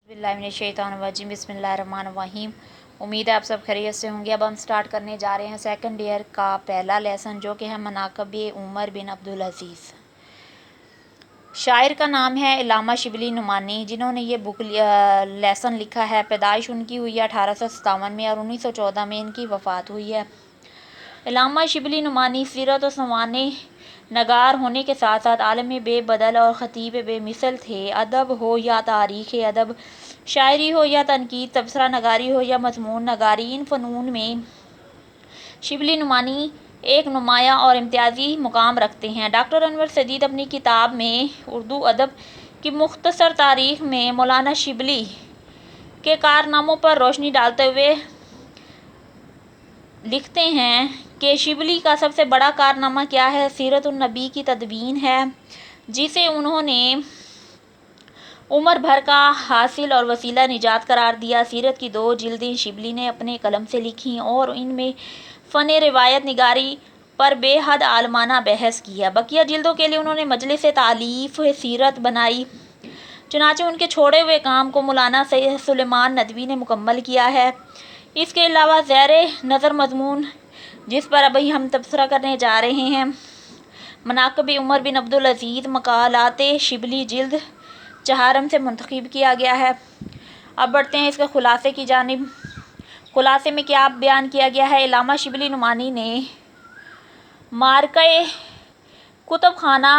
बिस्मिल्लाहिर्रहमानिर्रहीम बिस्मिल्लाहिर्रहमानिर्रहीम। उम्मीद है आप सब खैरियत से होंगे। अब हम स्टार्ट करने जा रहे हैं सेकंड ईयर का पहला लेसन, जो कि है मनाक़िब उमर बिन अब्दुल अज़ीज़। शायर का नाम है अल्लामा शिबली नुमानी, जिन्होंने ये बुक लेसन लिखा है। पैदाइश उनकी हुई है 1857 में और 1914 में इनकी वफ़ात हुई है। अल्लामा शिबली नुमानी सीरत और सवाने नगार होने के साथ साथ आलम बेबदल और ख़तीब बेमिसल थे। अदब हो या तारीख़ अदब, शायरी हो या तनकीद, तबसरा नगारी हो या मज़मून नगारी, इन फ़नून में शिबली नुमानी एक नुमाया और इम्तियाज़ी मुकाम रखते हैं। डॉक्टर अनवर सदीद अपनी किताब में उर्दू अदब की मुख्तसर तारीख़ में मौलाना शिबली के कारनामों पर रोशनी डालते हुए लिखते हैं कि शिबली का सबसे बड़ा कारनामा क्या है। सीरतुन नबी की तदवीन है, जिसे उन्होंने उम्र भर का हासिल और वसीला निजात करार दिया। सीरत की 2 जिल्दें शिबली ने अपने कलम से लिखीं और इनमें फ़न रिवायत निगारी पर बेहद आलमाना बहस की है। बकिया जिल्दों के लिए उन्होंने मजलिस तालीफ सीरत बनाई। चुनांचे उनके छोड़े हुए काम को मौलाना सैयद सुलेमान नदवी ने मुकम्मल किया है। इसके अलावा ज़ैरे नज़र मज़मून, जिस पर अभी हम तबसरा करने जा रहे हैं, मनाक़िब उमर बिन अब्दुल अज़ीज़ मक़ालाते शिबली जिल्द 4 से मुंतखब किया गया है। अब बढ़ते हैं इसके खुलासे की जानिब। खुलासे में क्या बयान किया गया है। अल्लामा शिबली नुमानी ने मार्के कुतुब खाना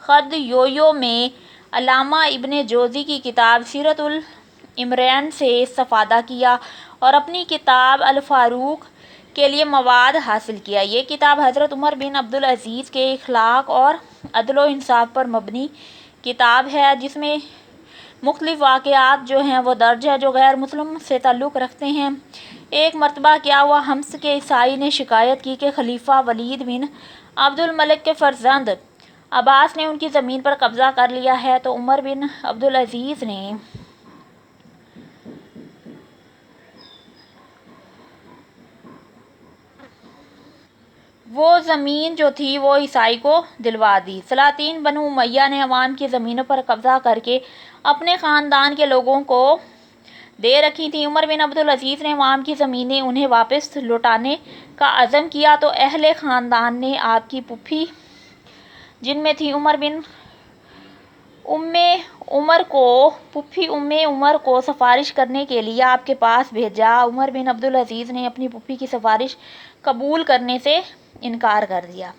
खदयोयो में अल्लामा इब्ने जोज़ी की किताब सीरतुल इमरान से इस्तिफ़ादा किया और अपनी किताब अल फ़ारूक के लिए मवाद हासिल किया। ये किताब हज़रत उमर बिन अब्दुल अज़ीज़ के इखलाक़ और अदल इंसाफ़ पर मबनी किताब है, जिसमें मुख्तलिफ़ वाक़यात जो हैं वो दर्ज है जो गैर मुस्लिम से ताल्लुक़ रखते हैं। एक मरतबा क्या हुआ, हम्स के ईसाई ने शिकायत की कि खलीफा वलीद बिन अब्दुल मलिक के फ़र्जंद अब्बास ने उनकी ज़मीन पर कब्ज़ा कर लिया है। तो उमर बिन अब्दुल अज़ीज़ ने वो ज़मीन जो थी वो ईसाई को दिलवा दी। सलातीन बनु उमय्या ने अवाम की ज़मीनों पर कब्ज़ा करके अपने ख़ानदान के लोगों को दे रखी थी। उमर बिन अब्दुल अज़ीज़ ने अवाम की ज़मीनें उन्हें वापस लौटाने का अज़म किया तो अहले ख़ानदान ने आपकी पुप्पी, जिनमें थी पुप्पी उम्मे उमर को सिफारिश करने के लिए आपके पास भेजा। उमर बिन अब्दुल अज़ीज़ ने अपनी पुप्पी की सिफारिश कबूल करने से इनकार कर दिया।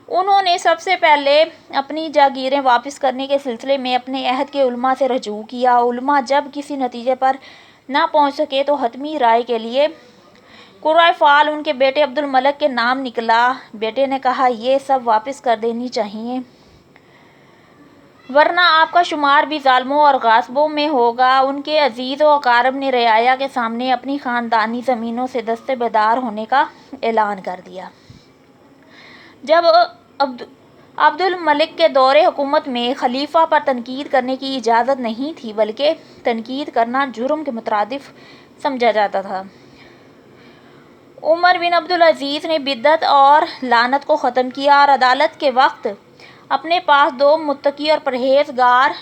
उन्होंने सबसे पहले अपनी जागीरें वापस करने के सिलसिले में अपने अहद के उलमा से रजू किया। उलमा जब किसी नतीजे पर ना पहुँच सके तो हतमी राय के लिए कुर्राए फ़ाल उनके बेटे अब्दुल मलिक के नाम निकला। बेटे ने कहा, ये सब वापस कर देनी चाहिए, वरना आपका शुमार भी ज़ालिमों और गासिबों में होगा। उनके अजीज़ व अकारब ने रयाया के सामने अपनी ख़ानदानी ज़मीनों से दस्तबरदार होने का ऐलान कर दिया। जब अब्दुल मलिक के दौरे हुकूमत में खलीफा पर तनकीद करने की इजाज़त नहीं थी, बल्कि तनकीद करना जुर्म के मुतरादिफ समझा जाता था। उमर बिन अब्दुल अज़ीज़ ने बिद्दत और लानत को ख़त्म किया और अदालत के वक्त अपने पास 2 मुत्तकी और परहेज़गार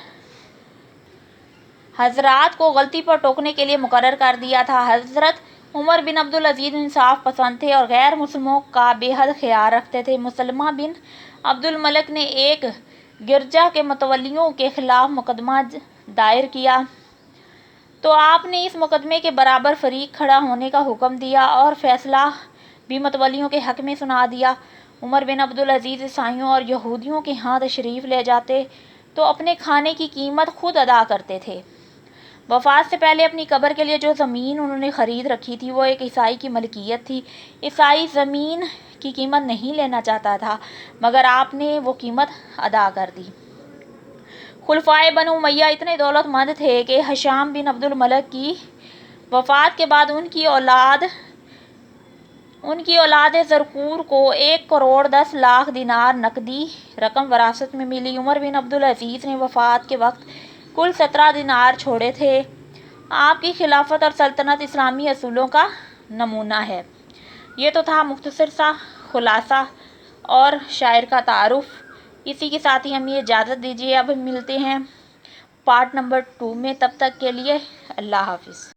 हज़रात को गलती पर टोकने के लिए मुकर्रर कर दिया था। हज़रत उमर बिन अब्दुल अज़ीज़ इंसाफ पसंद थे और गैर मुस्लिमों का बेहद ख्याल रखते थे। मुसलमा बिन अब्दुल मलिक ने एक गिरजा के मुतवल्लियों के ख़िलाफ़ मुकदमा दायर किया तो आपने इस मुकदमे के बराबर फ़रीक खड़ा होने का हुक्म दिया और फ़ैसला भी मुतवल्लियों के हक़ में सुना दिया। उमर बिन अब्दुल अज़ीज़ ईसाइयों और यहूदियों के यहाँ तशरीफ़ ले जाते तो अपने खाने की कीमत खुद अदा करते थे। वफ़ात से पहले अपनी कब्र के लिए जो ज़मीन उन्होंने ख़रीद रखी थी वो एक ईसाई की मलकियत थी। ईसाई ज़मीन की कीमत नहीं लेना चाहता था, मगर आपने वो कीमत अदा कर दी। खुलफ़ाए बनु उमय्या इतने दौलतमंद थे कि हिशाम बिन अब्दुल मलिक की वफ़ात के बाद उनकी औलाद ज़रकूर को 1 करोड़ 10 लाख दिनार नकदी रकम वरासत में मिली। उमर बिन अब्दुल अज़ीज़ ने वफ़ात के वक्त कुल 17 दिनार छोड़े थे। आपकी खिलाफत और सल्तनत इस्लामी असूलों का नमूना है। ये तो था मुख्तसर सा खुलासा और शायर का तारुफ। اسی کے ساتھ ہی ہمیں اجازت دیجیے، اب ملتے ہیں پارٹ نمبر 2 میں، تب تک کے لیے اللہ حافظ۔